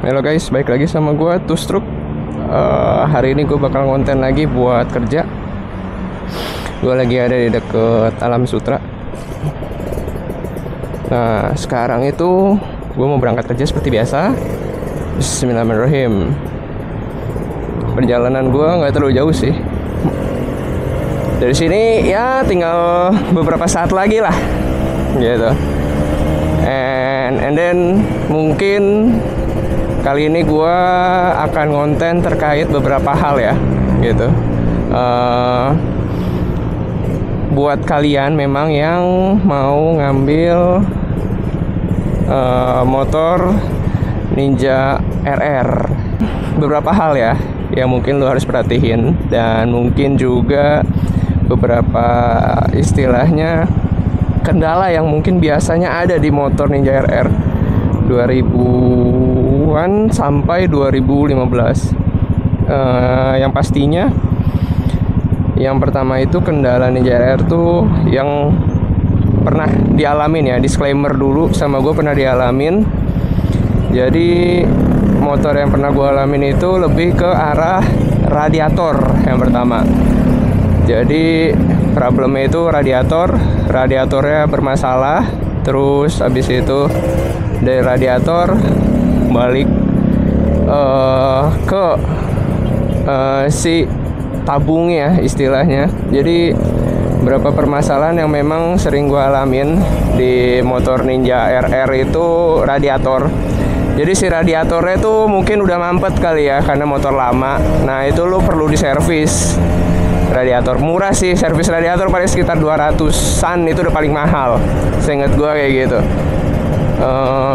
Halo guys, balik lagi sama gue Tustruk. Hari ini gue bakal konten lagi buat kerja. Gue lagi ada di deket Alam Sutra. Nah sekarang itu gue mau berangkat kerja seperti biasa. Bismillahirrahmanirrahim. Perjalanan gue nggak terlalu jauh sih. Dari sini ya tinggal beberapa saat lagi lah, gitu. And then mungkin kali ini gue akan konten terkait beberapa hal ya, gitu. Buat kalian memang yang mau ngambil motor Ninja RR, beberapa hal ya yang mungkin lo harus perhatiin, dan mungkin juga beberapa istilahnya kendala yang mungkin biasanya ada di motor Ninja RR 2000-an sampai 2015. Yang pastinya yang pertama itu kendala Ninja RR tuh yang pernah dialamin ya, disclaimer dulu sama gue, pernah dialamin. Jadi motor yang pernah gue alamin itu lebih ke arah radiator yang pertama. Jadi problemnya itu radiatornya bermasalah. Terus habis itu dari radiator balik ke si tabungnya istilahnya. Jadi beberapa permasalahan yang memang sering gue alamin di motor Ninja RR itu radiator. Jadi si radiatornya tuh mungkin udah mampet kali ya karena motor lama. Nah itu lo perlu diservis. Radiator murah sih, servis radiator paling sekitar 200-an, itu udah paling mahal seingat gue kayak gitu.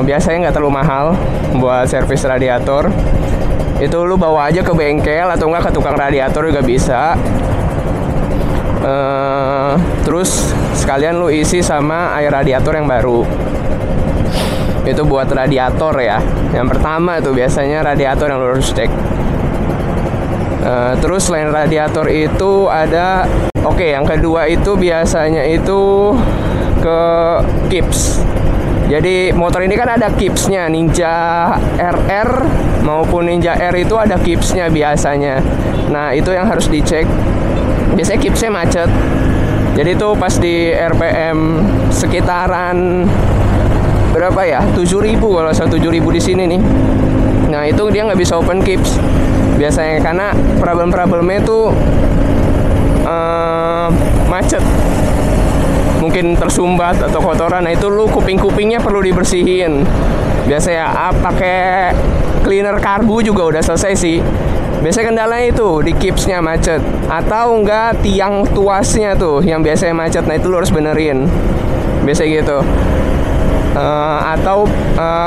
Biasanya nggak terlalu mahal buat servis radiator. Itu lu bawa aja ke bengkel atau enggak ke tukang radiator juga bisa. Terus sekalian lu isi sama air radiator yang baru. Itu buat radiator ya. Yang pertama tuh biasanya radiator yang lu harus cek. Terus selain radiator itu ada, yang kedua itu biasanya itu ke kips. Jadi motor ini kan ada kipsnya, Ninja RR maupun Ninja R itu ada kipsnya biasanya. Nah itu yang harus dicek. Biasanya kipsnya macet. Jadi itu pas di RPM sekitaran berapa ya? 7.000 kalau 7.000 di sini nih. Nah itu dia nggak bisa open kips biasanya karena problemnya itu macet, mungkin tersumbat atau kotoran. Nah itu lu kuping-kupingnya perlu dibersihin. Biasanya pakai cleaner karbu juga udah selesai sih. Biasanya kendalanya itu di kipsnya macet, atau enggak tiang tuasnya tuh yang biasanya macet. Nah itu lu harus benerin biasanya gitu. Atau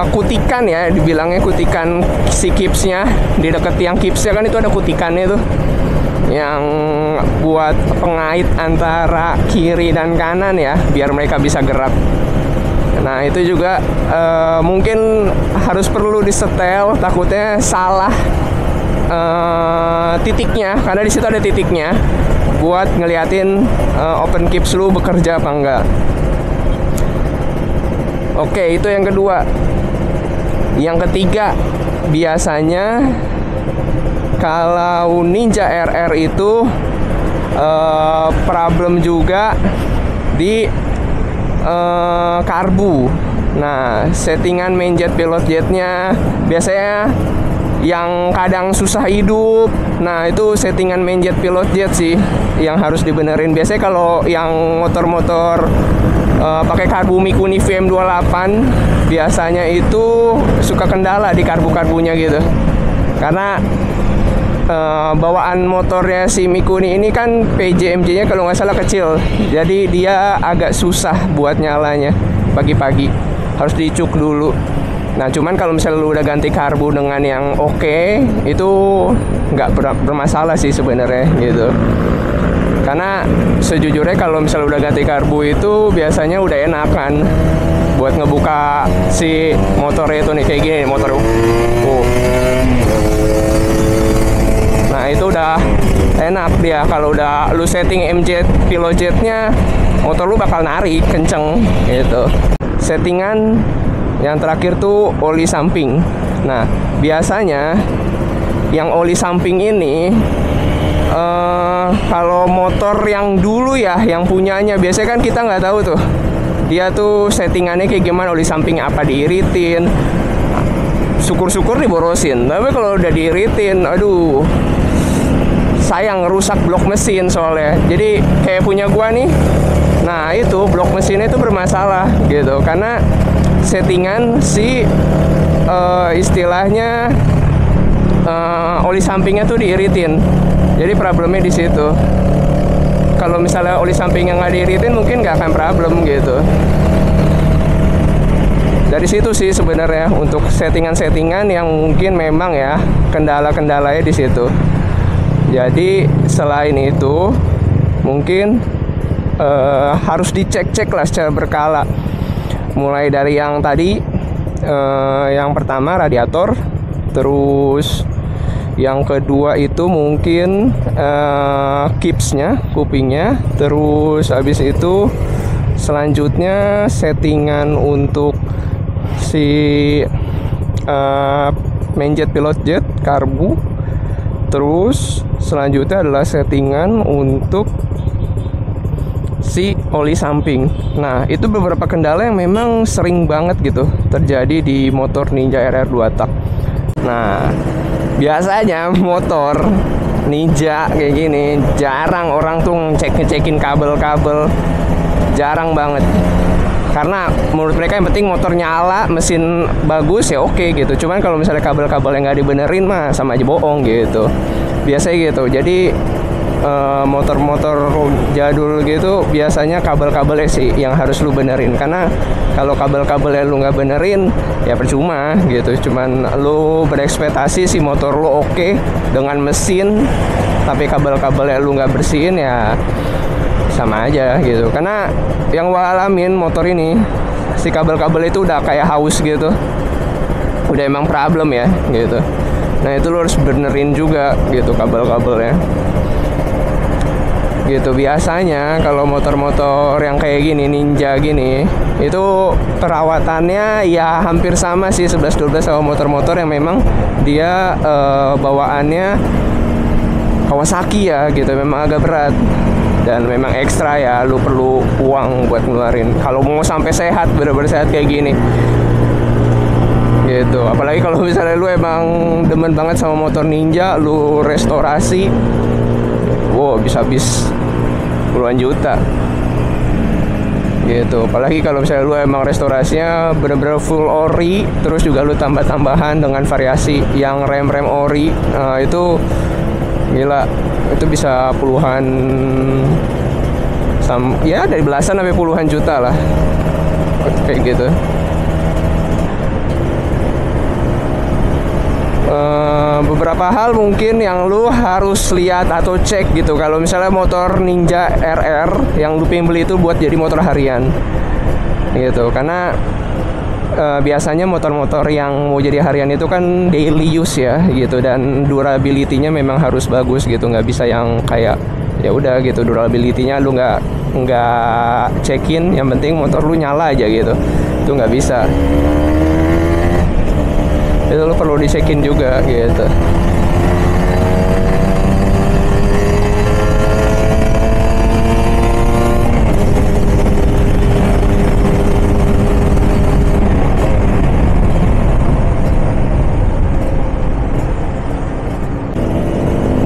kutikan ya, dibilangnya kutikan si kipsnya di dekat tiang kipsnya kan itu ada kutikannya tuh yang buat pengait antara kiri dan kanan ya, biar mereka bisa gerak. Nah itu juga mungkin harus perlu disetel, takutnya salah titiknya, karena di situ ada titiknya buat ngeliatin open kips lu bekerja apa enggak. Oke, itu yang kedua. Yang ketiga, biasanya kalau Ninja RR itu problem juga di karbu. Nah, settingan main jet pilot jetnya biasanya yang kadang susah hidup. Nah, itu settingan main jet pilot jet sih yang harus dibenerin. Biasanya kalau yang motor-motor pakai karbu Mikuni VM28 biasanya itu suka kendala di karbu-karbunya gitu. Karena bawaan motornya si Mikuni ini kan PJMJ-nya kalau nggak salah kecil. Jadi dia agak susah buat nyalanya pagi-pagi. Harus dicuk dulu. Nah cuman kalau misalnya lu udah ganti karbu dengan yang oke, itu nggak bermasalah sih sebenarnya gitu. Karena sejujurnya kalau misalnya udah ganti karbu itu biasanya udah enakan buat ngebuka si motornya itu nih, kayak gini motor. Nah itu udah enak dia. Kalau udah lu setting MJ Pilojetnya, motor lu bakal narik kenceng gitu. Settingan yang terakhir tuh oli samping. Nah, biasanya yang oli samping ini kalau motor yang dulu ya, yang punyanya, biasanya kan kita nggak tahu tuh dia tuh settingannya kayak gimana, oli sampingnya apa diiritin. Syukur-syukur diborosin. Tapi kalau udah diiritin, aduh, sayang ngerusak blok mesin soalnya. Jadi kayak punya gua nih, nah itu blok mesinnya itu bermasalah gitu, karena settingan si istilahnya oli sampingnya tuh diiritin. Jadi problemnya di situ. Kalau misalnya oli sampingnya nggak diiritin, mungkin nggak akan problem gitu. Dari situ sih sebenarnya untuk settingan-settingan yang mungkin memang ya kendala-kendalanya di situ. Jadi selain itu mungkin harus dicek-cek lah secara berkala. Mulai dari yang tadi, yang pertama radiator, terus yang kedua itu mungkin kipsnya, kupingnya, terus habis itu selanjutnya settingan untuk si main jet, pilot jet, karbu. Terus selanjutnya adalah settingan untuk si oli samping. Nah, itu beberapa kendala yang memang sering banget gitu terjadi di motor Ninja RR 2 tak. Nah, biasanya motor Ninja kayak gini jarang orang tuh ngecekin kabel-kabel, jarang banget. Karena menurut mereka yang penting motor nyala, mesin bagus ya oke gitu. Cuman kalau misalnya kabel-kabel yang nggak dibenerin mah sama aja bohong gitu. Biasanya gitu. Jadi motor-motor jadul gitu biasanya kabel-kabelnya sih yang harus lu benerin. Karena kalau kabel-kabelnya lu nggak benerin ya percuma gitu. Cuman lu berekspektasi si motor lu oke dengan mesin, tapi kabel-kabelnya lu nggak bersihin ya sama aja gitu. Karena yang gua alamin motor ini, si kabel-kabel itu udah kayak haus gitu, udah emang problem ya gitu. Nah itu lu harus benerin juga gitu kabel-kabelnya gitu. Biasanya kalau motor-motor yang kayak gini, Ninja gini, itu perawatannya ya hampir sama sih 11-12 sama motor-motor yang memang dia bawaannya Kawasaki ya gitu, memang agak berat dan memang ekstra ya, lu perlu uang buat ngeluarin kalau mau sampai sehat, bener-bener sehat kayak gini gitu. Apalagi kalau misalnya lu emang demen banget sama motor Ninja, lu restorasi, wow, bisa habis puluhan juta gitu. Apalagi kalau misalnya lu emang restorasinya bener-bener full ori, terus juga lu tambah-tambahan dengan variasi yang rem-rem ori, itu gila, itu bisa puluhan, ya dari belasan sampai puluhan juta lah kayak gitu. Beberapa hal mungkin yang lu harus lihat atau cek gitu kalau misalnya motor Ninja RR yang lu pengen beli itu buat jadi motor harian gitu. Karena biasanya motor-motor yang mau jadi harian itu kan daily use ya gitu, dan durability-nya memang harus bagus gitu. Nggak bisa yang kayak ya udah gitu durability-nya lu nggak cekin, yang penting motor lu nyala aja gitu, itu nggak bisa. Itu lu perlu dicekin juga gitu.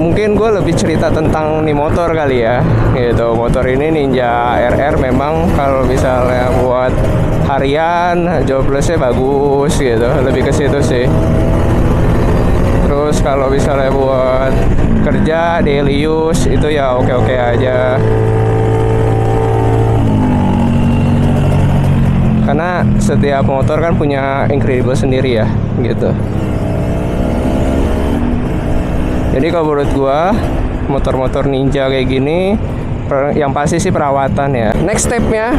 Mungkin gue lebih cerita tentang nih motor kali ya gitu. Motor ini Ninja RR memang kalau misalnya buat harian job plusnya bagus gitu, lebih ke situ sih. Terus kalau misalnya buat kerja daily use itu ya oke-oke aja. Karena setiap motor kan punya incredible sendiri ya gitu. Jadi kalau menurut gua motor-motor Ninja kayak gini yang pasti sih perawatan ya. Next stepnya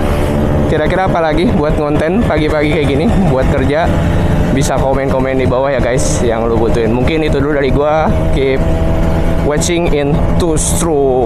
kira-kira apa lagi buat konten pagi-pagi kayak gini buat kerja, bisa komen-komen di bawah ya guys yang lu butuhin. Mungkin itu dulu dari gua. Keep watching in Two Stroke.